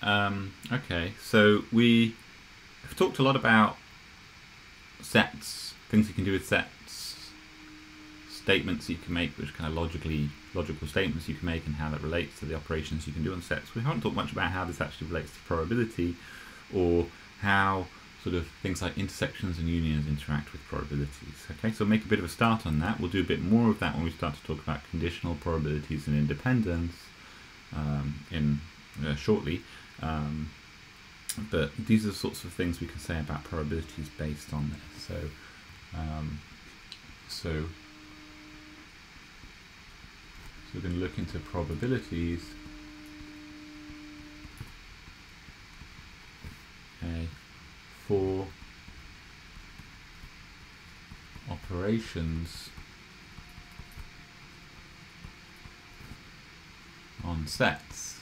Okay, so we have talked a lot about sets, things you can do with sets, statements you can make, which kind of logical statements you can make, and how that relates to the operations you can do on sets. We haven't talked much about how this actually relates to probability, or how sort of things like intersections and unions interact with probabilities. Okay, so make a bit of a start on that. We'll do a bit more of that when we start to talk about conditional probabilities and independence shortly. But these are the sorts of things we can say about probabilities based on this. So we're going to look into probabilities. For operations on sets.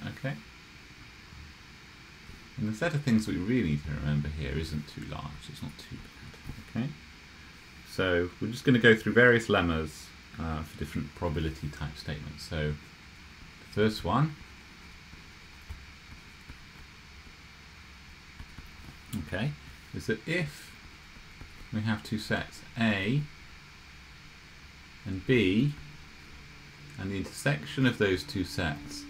Okay. And the set of things we really need to remember here isn't too large, it's not too bad. Okay. So we're just going to go through various lemmas for different probability type statements. So the first one, okay, is that if we have two sets A and B, and the intersection of those two sets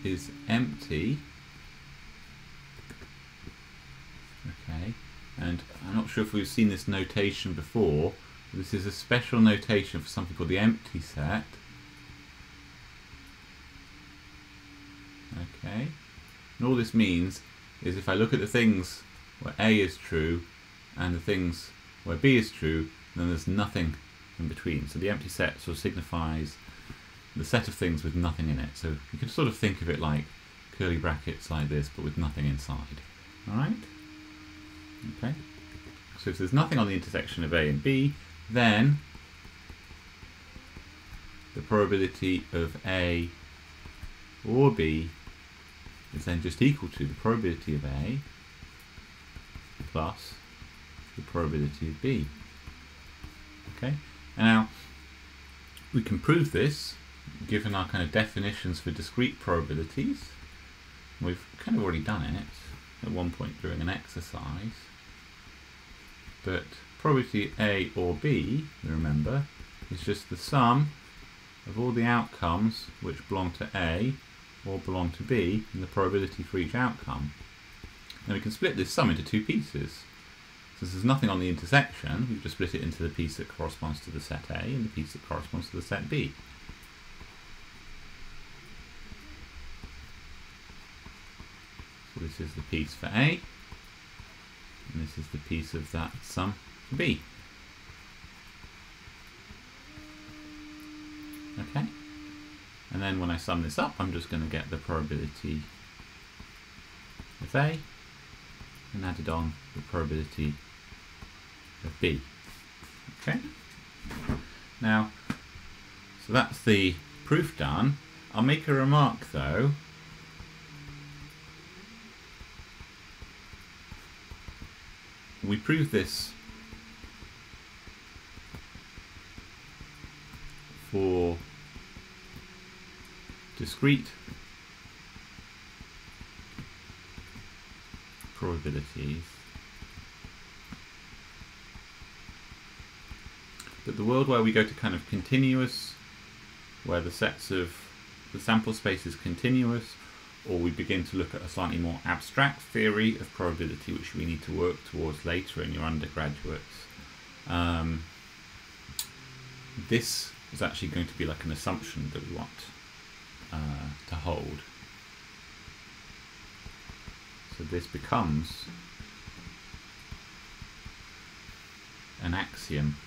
is empty, okay, and I'm not sure if we've seen this notation before, but this is a special notation for something called the empty set. Okay, and all this means is if I look at the things where A is true and the things where B is true, then there's nothing in between. So the empty set sort of signifies the set of things with nothing in it. So you can sort of think of it like curly brackets like this, but with nothing inside. Alright? Okay. So if there's nothing on the intersection of A and B, then the probability of A or B is then just equal to the probability of A plus the probability of B. Okay, now we can prove this given our kind of definitions for discrete probabilities. We've kind of already done it at one point during an exercise, but probability A or B, remember, is just the sum of all the outcomes which belong to A or belong to B and the probability for each outcome. Now we can split this sum into two pieces. Since there's nothing on the intersection, we just split it into the piece that corresponds to the set A and the piece that corresponds to the set B. So this is the piece for A, and this is the piece of that sum for B. Okay, and then when I sum this up, I'm just going to get the probability of A and added on the probability of B. Okay, now, so that's the proof done. I'll make a remark though. We prove this for discrete probabilities, but the world where we go to kind of continuous, where the sets of the sample space is continuous, or we begin to look at a slightly more abstract theory of probability, which we need to work towards later in your undergraduates, this is actually going to be like an assumption that we want to hold. So this becomes an axiom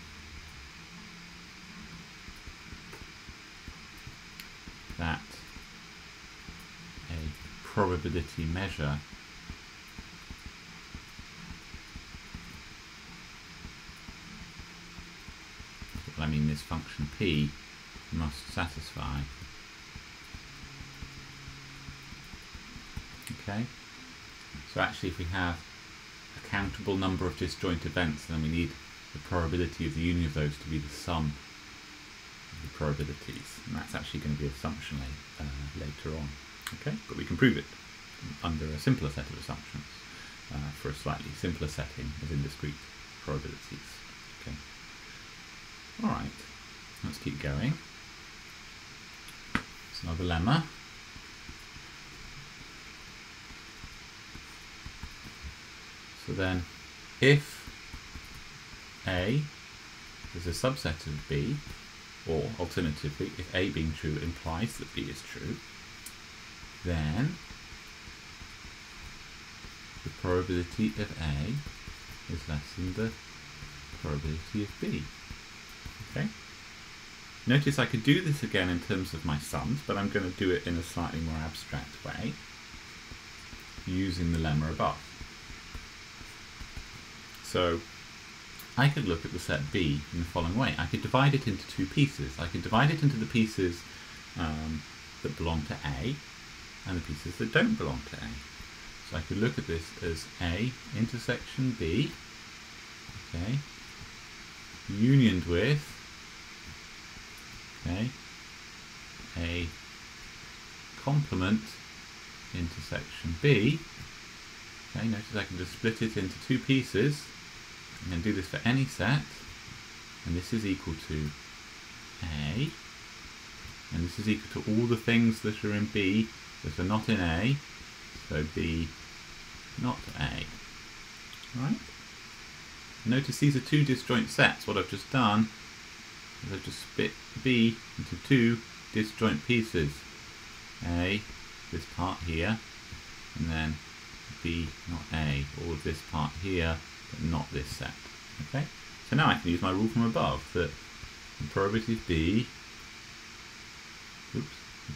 that a probability measure I mean this function p must satisfy. Okay, so actually if we have a countable number of disjoint events, then we need the probability of the union of those to be the sum of the probabilities, and that's actually going to be assumption later on. Okay, but we can prove it under a simpler set of assumptions for a slightly simpler setting as in discrete probabilities. Okay. All right, let's keep going. It's another lemma. So then, if A is a subset of B, or alternatively, if A being true implies that B is true, then the probability of A is less than the probability of B. Okay? Notice I could do this again in terms of my sums, but I'm going to do it in a slightly more abstract way, using the lemma above. So I could look at the set B in the following way. I could divide it into two pieces. I could divide it into the pieces that belong to A and the pieces that don't belong to A. So I could look at this as A intersection B, okay, unioned with, okay, A complement intersection B. Okay, notice I can just split it into two pieces. I'm going to do this for any set, and this is equal to A, and this is equal to all the things that are in B that are not in A, so B not A. Right? Notice these are two disjoint sets. What I've just done is I've just split B into two disjoint pieces. A, this part here, and then B not A, all of this part here, but not this set. Okay? So now I can use my rule from above that the probability of B, the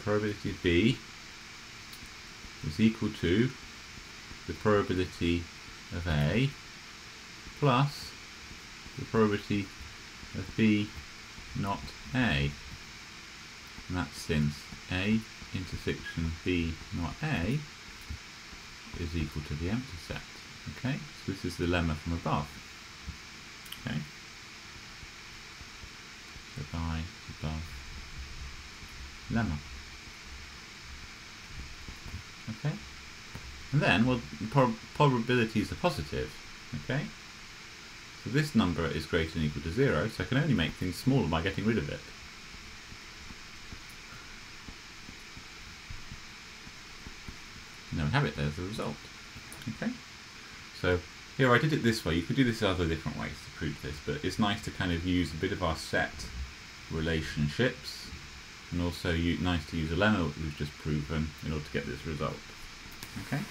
probability of B is equal to the probability of A plus the probability of B not A. And that's since A intersection B not A is equal to the empty set. Okay, so this is the lemma from above. Okay, so by above lemma. Okay, and then, well, probabilities are positive. Okay, so this number is greater than or equal to 0, so I can only make things smaller by getting rid of it. And there we have it, there's the result. Okay, so here I did it this way. You could do this other different ways to prove this, but it's nice to kind of use a bit of our set relationships, and also nice to use a lemma that we've just proven in order to get this result. Okay.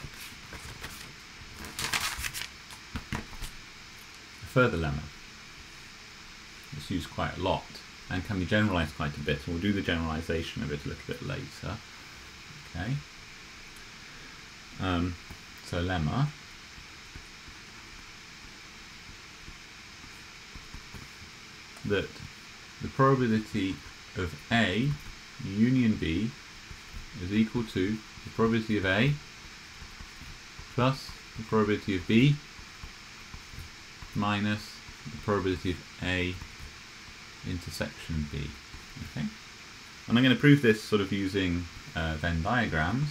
A further lemma. It's used quite a lot and can be generalized quite a bit, and we'll do the generalization of it a little bit later. Okay. So lemma that the probability of A union B is equal to the probability of A plus the probability of B minus the probability of A intersection B. Okay, and I'm going to prove this sort of using Venn diagrams.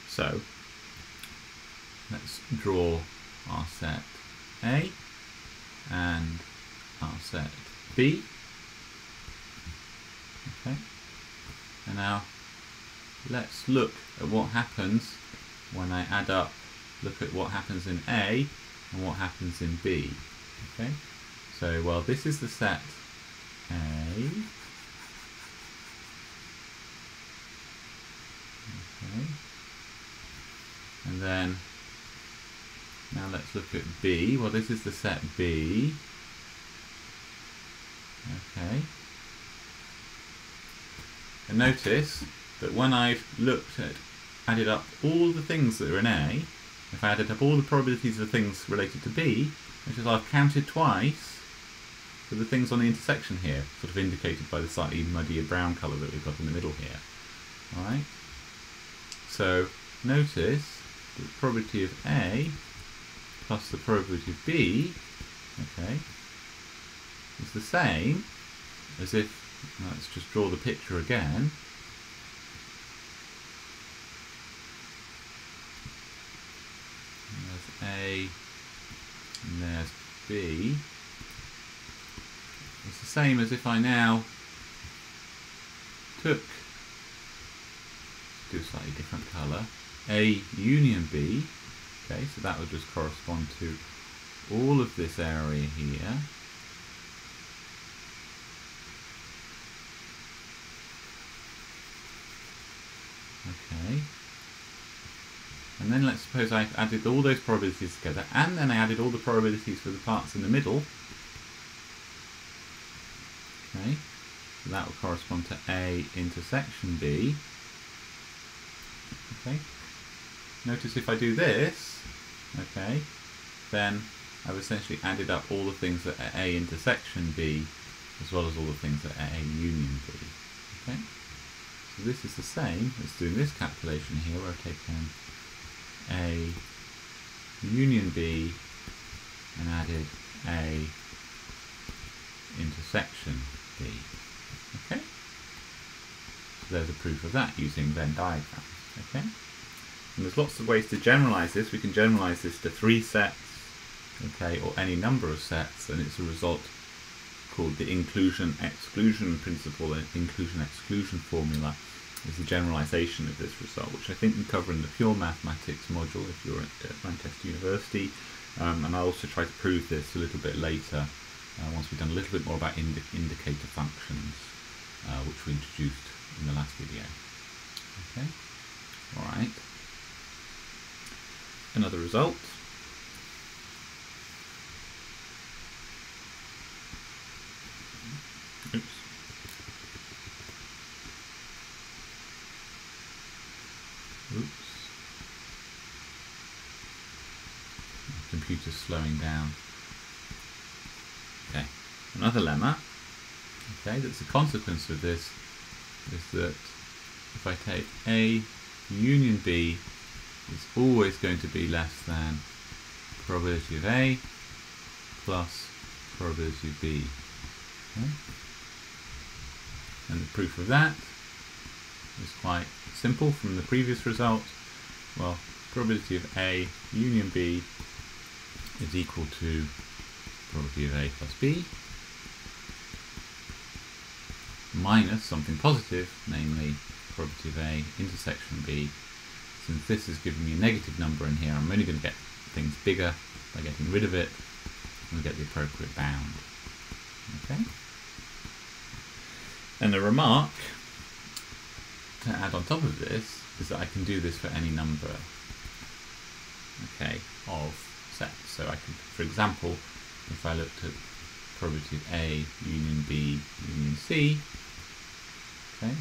So let's draw our set A and our set B. Okay, and now let's look at what happens when I add up, look at what happens in A and what happens in B. Okay, so well, this is the set A. Okay, and then now let's look at B. Well, this is the set B. Okay. And notice that when I've added up all the things that are in A, if I added up all the probabilities of things related to B, notice I've counted twice for the things on the intersection here, sort of indicated by the slightly muddier brown colour that we've got in the middle here. Alright? So notice the probability of A plus the probability of B, okay, is the same as if, let's just draw the picture again. There's A and there's B. It's the same as if I now took, do a slightly different colour, A union B. Okay, so that would just correspond to all of this area here. Okay. And then let's suppose I added all those probabilities together, and then I added all the probabilities for the parts in the middle. Okay, so that will correspond to A intersection B. Okay, notice if I do this, okay, then I've essentially added up all the things that are A intersection B, as well as all the things that are A union B. Okay, so this is the same as doing this calculation here, where I've taken A union B and added A intersection B. Okay, so there's a proof of that using Venn diagrams. Okay, and there's lots of ways to generalize this. We can generalize this to 3 sets, okay, or any number of sets, and it's a result called the inclusion-exclusion principle. And inclusion-exclusion formula is the generalization of this result, which I think we cover in the pure mathematics module if you're at Manchester University. And I'll also try to prove this a little bit later, once we've done a little bit more about indicator functions, which we introduced in the last video. Okay, all right. Another result. Oops. Oops. The computer's slowing down. Okay. Another lemma, okay, that's a consequence of this, is that if I take A union B, it's always going to be less than probability of A plus probability of B. Okay. And the proof of that is quite simple from the previous result. Well, probability of A union B is equal to probability of A plus B minus something positive, namely probability of A intersection B. Since this is giving me a negative number in here, I'm only going to get things bigger by getting rid of it, and we get the appropriate bound. Okay. And the remark to add on top of this is that I can do this for any number, okay, of sets. So I can, for example, if I looked at probability of A union B union C, okay,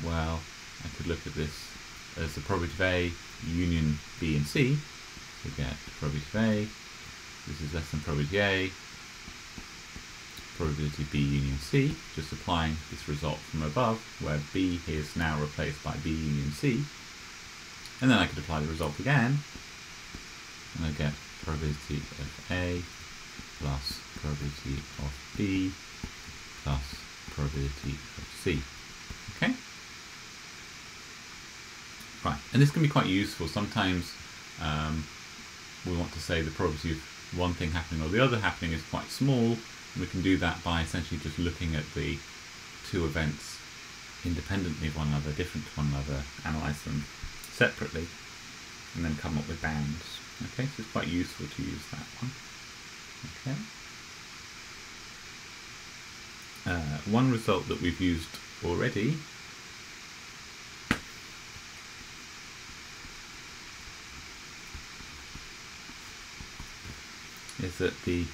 well, I could look at this as the probability of A union B and C. So we get probability of A, this is less than probability A, probability B union C, just applying this result from above, where B is now replaced by B union C. And then I could apply the result again, and I get probability of A plus probability of B plus probability of C. Okay? Right, and this can be quite useful. Sometimes we want to say the probability of one thing happening or the other happening is quite small. We can do that by essentially just looking at the two events independently of one another, different to one another, analyse them separately, and then come up with bounds. Okay, so it's quite useful to use that one. Okay. One result that we've used already is that the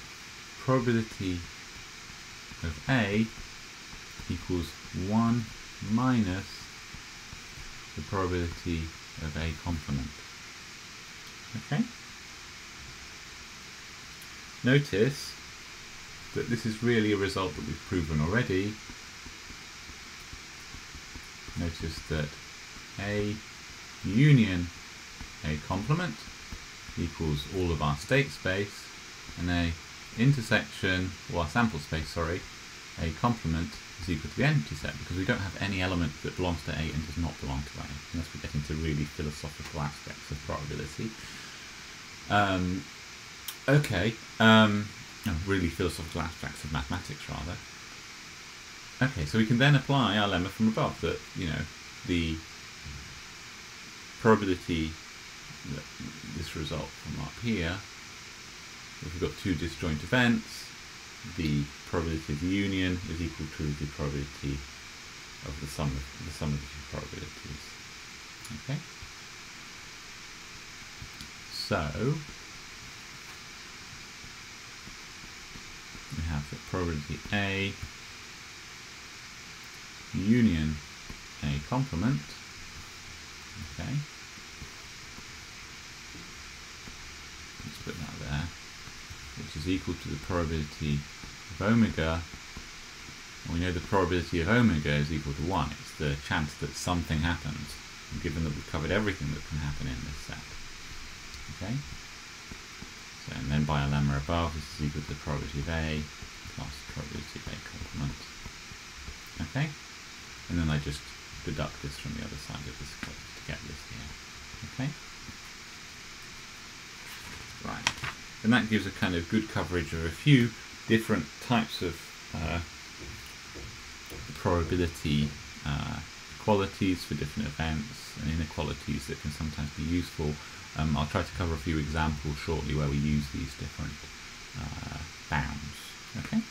probability of A equals 1 minus the probability of A complement. Okay? Notice that this is really a result that we've proven already. Notice that A union A complement equals all of our state space, and A intersection, or our sample space, sorry, A complement is equal to the empty set, because we don't have any element that belongs to A and does not belong to A, unless we get into really philosophical aspects of probability. Really philosophical aspects of mathematics, rather. Okay, so we can then apply our lemma from above, that, the probability, this result from up here, if we've got two disjoint events, the probability of the union is equal to the probability of the sum of the two probabilities. Okay. So we have the probability A union A complement. Okay. Let's put that there, which is equal to the probability of omega. We know the probability of omega is equal to 1. It's the chance that something happens, given that we've covered everything that can happen in this set. Okay? So, and then by a lemma above, this is equal to the probability of A plus the probability of A complement. Okay? And then I just deduct this from the other side of this curve to get this here. Okay? Right. And that gives a kind of good coverage of a few different types of probability qualities for different events and inequalities that can sometimes be useful. I'll try to cover a few examples shortly where we use these different bounds. Okay.